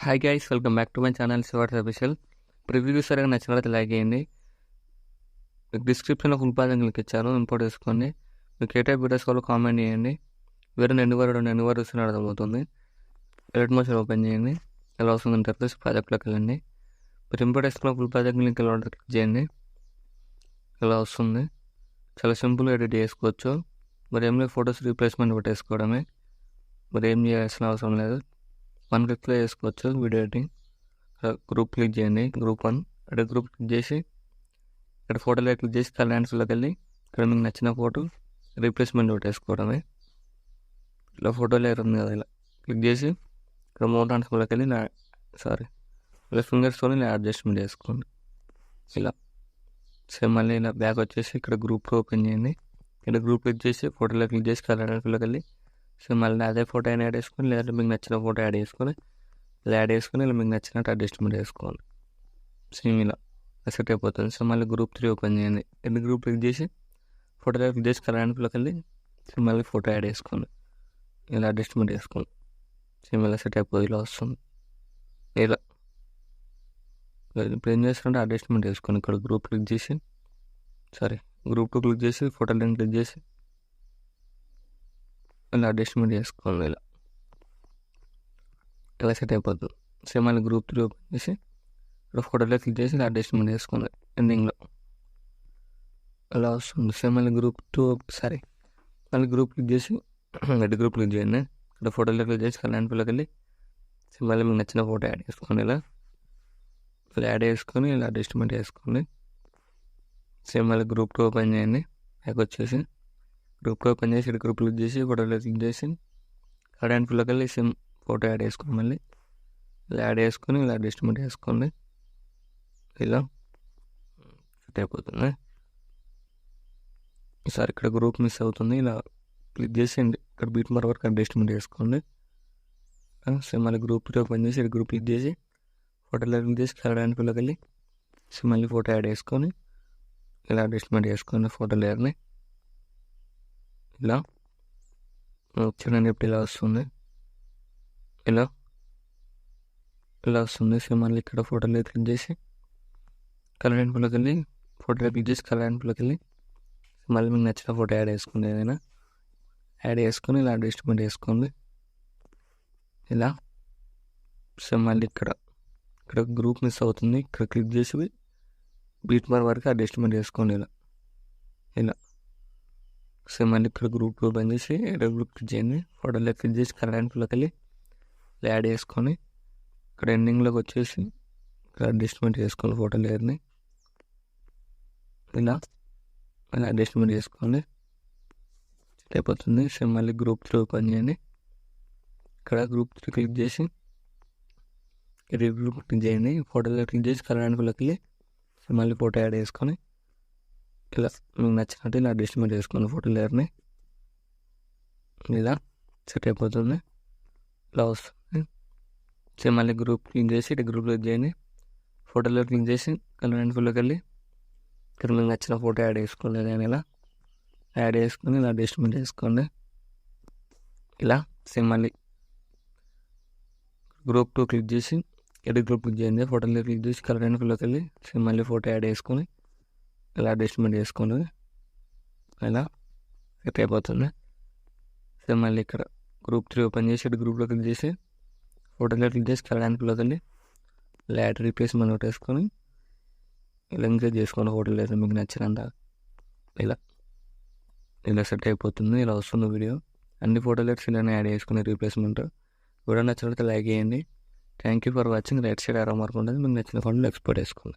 Hi guys, welcome back to my channel శివార్స్ official. Preview సరిగా నచ్చినట్లయితే లైక్ చేయండి. మీకు డిస్క్రిప్షన్లో ఫుల్ పాజ్ లింక్ ఇచ్చాను, ఇంపోర్ట్ చేసుకోండి. మీకు ఏ టైప్ వీడియోస్ కావాలో కామెంట్ చేయండి. వేరే ఎన్ని వారు వస్తున్నా అర్థమవుతుంది. ఎడిట్ మోషన్ ఓపెన్ చేయండి. ఎలా వస్తుంది ఇంటర్ఫేస్ ప్రాజెక్ట్లోకి వెళ్ళండి. మీరు ఇంపోర్ట్ చేసుకున్న ఫుల్ ప్రాజెక్ట్ లింక్ ఎలా క్లిక్ చేయండి. ఎలా వస్తుంది, చాలా సింపుల్గా ఎడిట్ చేసుకోవచ్చు. మరి ఏం లేదు, ఫొటోస్ రీప్లేస్మెంట్ పెట్టేసుకోవడమే. మరి ఏం చేయాల్సిన అవసరం లేదు, 1 క్లిక్లో చేసుకోవచ్చు వీడియో ఎడిటింగ్. గ్రూప్ క్లిక్ చేయండి, గ్రూప్ 1. ఇక్కడ గ్రూప్ క్లిక్ చేసి ఇక్కడ ఫోటోలో క్లిక్ చేసి కలెండ్స్లోకి వెళ్ళి ఇక్కడ మీకు నచ్చిన ఫోటో రీప్లేస్మెంట్ పెట్టేసుకోవడమే. ఇలా ఫోటో లేయర్ ఉంది కదా, ఇలా క్లిక్ చేసి ఇక్కడ మోర్ ట్రాన్స్ఫర్లోకి వెళ్ళి ఇలా ఫింగర్స్తో ఇలా అడ్జస్ట్మెంట్ చేసుకోండి. ఇలా సేమ్ మళ్ళీ ఇలా బ్యాక్ వచ్చేసి ఇక్కడ గ్రూప్ ఓపెన్ చేయండి. ఇక్కడ గ్రూప్ క్లిక్ చేసి ఫోటోలో క్లిక్ చేసి కలెండ్స్లోకి వెళ్ళి సేమ్ మళ్ళీ అదే ఫోటో అయినా యాడ్ చేసుకొని, లేదంటే మీకు నచ్చిన ఫోటో యాడ్ చేసుకొని ఇలా యాడ్ చేసుకొని ఇలా మీకు నచ్చినట్టు అడ్జస్ట్మెంట్ చేసుకోండి. సేమ్ ఇలా సెట్ అయిపోతుంది. సో మళ్ళీ గ్రూప్ 3 ఓపెన్ చేయండి. ఎన్ని గ్రూప్ క్లిక్ చేసి ఫోటోలో క్లిక్ చేసి కలెండ్స్లోకి వెళ్ళి సేమ్ మళ్ళీ ఫోటో యాడ్ చేసుకోండి. ఇలా అడ్జస్ట్మెంట్ చేసుకోండి. సేమ్ ఇలా సెట్ అయిపోతుంది, ఇలా వస్తుంది. ఇలా ఇప్పుడు ఏం చేస్తారంటే అడ్జస్ట్మెంట్ చేసుకోండి. ఇక్కడ గ్రూప్ క్లిక్ చేసి గ్రూప్ 2 క్లిక్ చేసి ఫోటో లింక్ క్లిక్ చేసి ఇలా అడ్జస్ట్మెంట్ చేసుకోండి. ఇలా సెట్ అయిపోతుంది. సేమ్ మళ్ళీ గ్రూప్ 3 ఓపెన్ చేసి ఇక్కడ ఫోటోలో క్లిక్ చేసి ఇలా అడ్జస్ట్మెంట్ చేసుకోండి. ఎండింగ్లో ఇలా వస్తుంది. సేమ్ మళ్ళీ గ్రూప్ 2 మళ్ళీ గ్రూప్ క్లిక్ చేసి రెడ్ గ్రూప్ క్లిక్ చేయండి. ఇక్కడ ఫోటోలో క్లిక్ చేసి కలెండ్స్లోకి వెళ్ళి సేమ్ మళ్ళీ మీకు నచ్చిన ఫోటో యాడ్ చేసుకోండి. ఇలా యాడ్ చేసుకొని ఇలా అడ్జస్ట్మెంట్ చేసుకోండి. సేమ్ మళ్ళీ గ్రూప్ 2 ఓపెన్ చేయండి. బ్యాక్ వచ్చేసి గ్రూప్ 2 ఓపెన్ చేసి ఇక్కడ గ్రూప్ క్లిక్ చేసి ఫోటోలో క్లిక్ చేసి కలెండ్స్లోకి వెళ్ళి సేమ్ ఫోటో యాడ్ చేసుకొని మళ్ళీ ఇలా యాడ్ చేసుకొని ఇలా అడ్జస్ట్మెంట్ చేసుకోండి. ఇలా సెట్ అయిపోతుంది. ఈసారి ఇక్కడ గ్రూప్ మిస్ అవుతుంది. ఇలా క్లిక్ చేసేయండి. ఇక్కడ బీట్ మార్క్ వరకు అడ్జస్ట్మెంట్ చేసుకోండి. సేమ్ మళ్ళీ గ్రూప్ 3 ఓపెన్ చేసి ఇక్కడ గ్రూప్ క్లిక్ చేసి ఫోటోలో క్లిక్ చేసి కలెండ్స్లోకి వెళ్ళి సేమ్ మళ్ళీ ఫోటో యాడ్ చేసుకొని ఇలా అడ్జస్ట్మెంట్ చేసుకోండి ఫోటో లేయర్ని. ఇలా చూడండి, ఇప్పుడు ఇలా వస్తుంది. ఇలా వస్తుంది. సో మళ్ళీ ఇక్కడ ఫోటోలో క్లిక్ చేసి కలెండ్స్లోకి వెళ్ళి ఫోటోలో క్లిక్ చేసి కలెండ్స్లోకి వెళ్ళి మళ్ళీ మీకు నచ్చిన ఫోటో యాడ్ చేసుకోండి. ఏదైనా యాడ్ చేసుకొని ఇలా అడ్జస్ట్మెంట్ చేసుకోండి. ఇలా సో మళ్ళీ ఇక్కడ గ్రూప్ మిస్ అవుతుంది. ఇక్కడ క్లిక్ చేసి బీట్ మార్క్ వరకు అడ్జస్ట్మెంట్ చేసుకోండి. ఇలా సో మళ్ళీ ఇక్కడ గ్రూప్ ఓపెన్ చేసి గ్రూప్ క్లిక్ చేయండి. ఫోటోలో క్లిక్ చేసి కలెండ్స్లోకి వెళ్ళి యాడ్ చేసుకొని ఇక్కడ ఎండింగ్లోకి వచ్చేసి ఇక్కడ అడ్జస్ట్మెంట్ చేసుకోండి ఫోటో లేయర్ని. ఇలా అడ్జస్ట్మెంట్ చేసుకోండి, సెట్ అయిపోతుంది. సేమ్ మళ్ళీ గ్రూప్ 3 ఓపెన్ చేయండి. ఇక్కడ గ్రూప్ 3 క్లిక్ చేసి గ్రూప్ క్లిక్ చేయండి. ఫోటోలో క్లిక్ చేసి కలెండ్స్లోకి వెళ్ళి మళ్ళీ ఫోటో యాడ్ చేసుకొని ఇలా మీకు నచ్చినట్టు ఇలా అడ్జస్ట్మెంట్ చేసుకోండి ఫోటో లేయర్ని. ఇలా సెట్ అయిపోతుంది, ఇలా వస్తుంది. సేమ్ మళ్ళీ గ్రూప్ క్లిక్ చేసి ఇటు గ్రూప్ క్లిక్ చేయండి. ఫోటోలో క్లిక్ చేసి కలెండ్స్లోకి వెళ్ళి ఇక్కడ మీకు నచ్చిన ఫోటో యాడ్ చేసుకోండి. ఏదైనా ఇలా యాడ్ చేసుకొని ఇలా అడ్జస్ట్మెంట్ చేసుకోండి. ఇలా సేమ్ మళ్ళీ గ్రూప్ 2 క్లిక్ చేసి ఎడిట్ గ్రూప్ క్లిక్ చేయండి. ఫోటోలో క్లిక్ చేసి కలెండ్స్లోకి వెళ్ళి సేమ్ మళ్ళీ ఫోటో యాడ్ చేసుకొని ఇలా అడ్జస్ట్మెంట్ చేసుకోండి. ఇలా సెట్ అయిపోతుంది. సేమ్ మళ్ళీ ఇక్కడ గ్రూప్ 3 ఓపెన్ చేసి ఇటు గ్రూప్లో క్లిక్ చేసి ఫోటోలో క్లిక్ చేసి కలెండ్స్లోకి వెళ్ళి ఇలా యాడ్ రీప్లేస్మెంట్ పెట్టేసుకొని ఇలా ఇంక్రీజ్ చేసుకోండి ఫోటో లేదు మీకు నచ్చినంత. ఇలా సెట్ అయిపోతుంది, ఇలా వస్తుంది వీడియో. అన్ని ఫోటోలు ఇలానే యాడ్ చేసుకుని రీప్లేస్మెంట్. వీడియో నచ్చినట్లయితే లైక్ చేయండి. Thank you for watching. Right side ఆరో మార్క్ ఉంటుంది, మీకు నచ్చిన ఫోటోలు ఎక్స్పోర్ట్ చేసుకోండి.